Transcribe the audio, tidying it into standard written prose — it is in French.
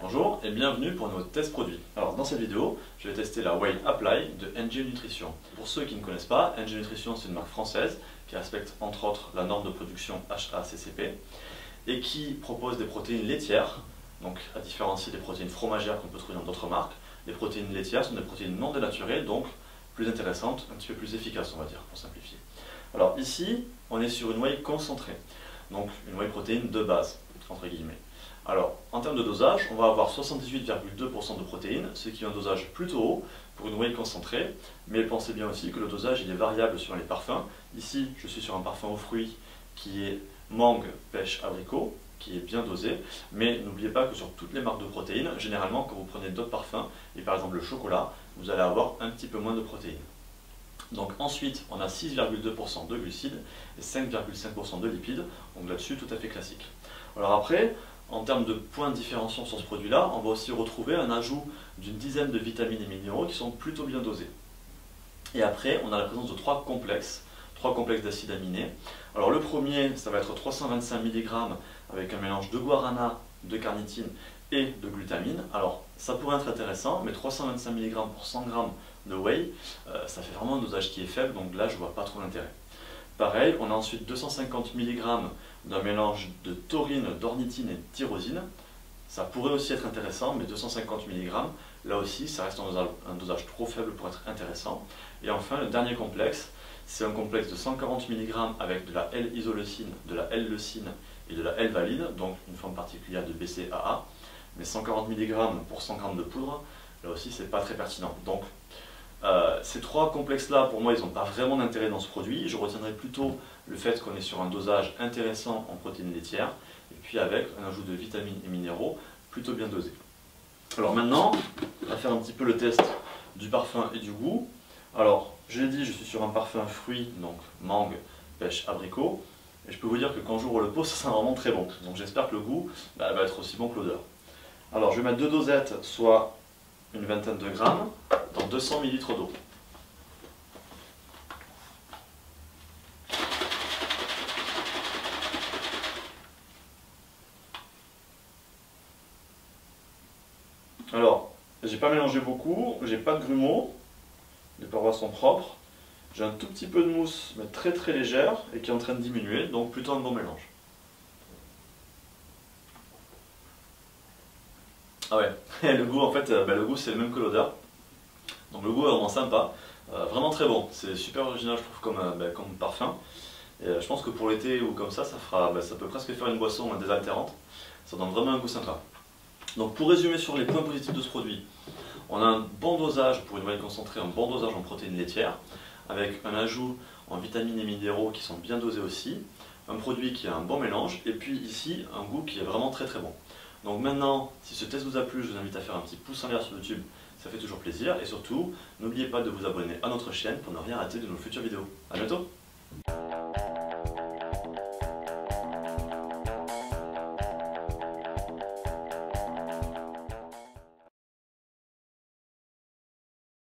Bonjour et bienvenue pour notre test produit. Alors dans cette vidéo, je vais tester la Whey Apply de NG Nutrition. Pour ceux qui ne connaissent pas, NG Nutrition c'est une marque française qui respecte entre autres la norme de production HACCP et qui propose des protéines laitières, donc à différencier des protéines fromagères qu'on peut trouver dans d'autres marques. Les protéines laitières sont des protéines non dénaturées, donc plus intéressantes, un petit peu plus efficaces on va dire, pour simplifier. Alors ici, on est sur une whey concentrée, donc une whey protéine de base, entre guillemets. Alors, en termes de dosage, on va avoir 78,2% de protéines, ce qui est un dosage plutôt haut pour une whey concentrée, mais pensez bien aussi que le dosage il est variable sur les parfums. Ici, je suis sur un parfum aux fruits qui est mangue, pêche, abricot, qui est bien dosé, mais n'oubliez pas que sur toutes les marques de protéines, généralement quand vous prenez d'autres parfums, et par exemple le chocolat, vous allez avoir un petit peu moins de protéines. Donc ensuite, on a 6,2% de glucides et 5,5% de lipides, donc là-dessus tout à fait classique. Alors après, en termes de points de différenciation sur ce produit-là, on va aussi retrouver un ajout d'une dizaine de vitamines et minéraux qui sont plutôt bien dosés. Et après, on a la présence de trois complexes d'acides aminés. Alors le premier, ça va être 325 mg avec un mélange de guarana, de carnitine et de glutamine. Alors ça pourrait être intéressant, mais 325 mg pour 100 g de whey, ça fait vraiment un dosage qui est faible, donc là je vois pas trop l'intérêt. Pareil, on a ensuite 250 mg d'un mélange de taurine, d'ornithine et de tyrosine. Ça pourrait aussi être intéressant, mais 250 mg, là aussi, ça reste un dosage trop faible pour être intéressant. Et enfin, le dernier complexe, c'est un complexe de 140 mg avec de la L-isoleucine, de la L-leucine et de la L-valine, donc une forme particulière de BCAA. Mais 140 mg pour 100 g de poudre, là aussi, c'est pas très pertinent. Donc, ces trois complexes-là, pour moi, ils n'ont pas vraiment d'intérêt dans ce produit. Je retiendrai plutôt le fait qu'on est sur un dosage intéressant en protéines laitières, et puis avec un ajout de vitamines et minéraux plutôt bien dosé. Alors maintenant, on va faire un petit peu le test du parfum et du goût. Alors, je l'ai dit, je suis sur un parfum fruit, donc mangue, pêche, abricot. Et je peux vous dire que quand j'ouvre le pot, ça sent vraiment très bon. Donc j'espère que le goût va être aussi bon que l'odeur. Alors je vais mettre deux dosettes, soit une vingtaine de grammes, dans 200 ml d'eau. Alors, j'ai pas mélangé beaucoup, j'ai pas de grumeaux, les parois sont propres, j'ai un tout petit peu de mousse, mais très très légère, et qui est en train de diminuer, donc plutôt un bon mélange. Ah ouais, et le goût en fait, le goût c'est le même que l'odeur, donc le goût est vraiment sympa, vraiment très bon, c'est super original je trouve comme parfum, et je pense que pour l'été ou comme ça, ça peut presque faire une boisson désaltérante, ça donne vraiment un goût sympa. Donc pour résumer sur les points positifs de ce produit, on a un bon dosage pour une whey concentrée, un bon dosage en protéines laitières, avec un ajout en vitamines et minéraux qui sont bien dosés aussi, un produit qui a un bon mélange, et puis ici un goût qui est vraiment très très bon. Donc maintenant, si ce test vous a plu, je vous invite à faire un petit pouce en l'air sur YouTube, ça fait toujours plaisir, et surtout, n'oubliez pas de vous abonner à notre chaîne pour ne rien rater de nos futures vidéos. A bientôt!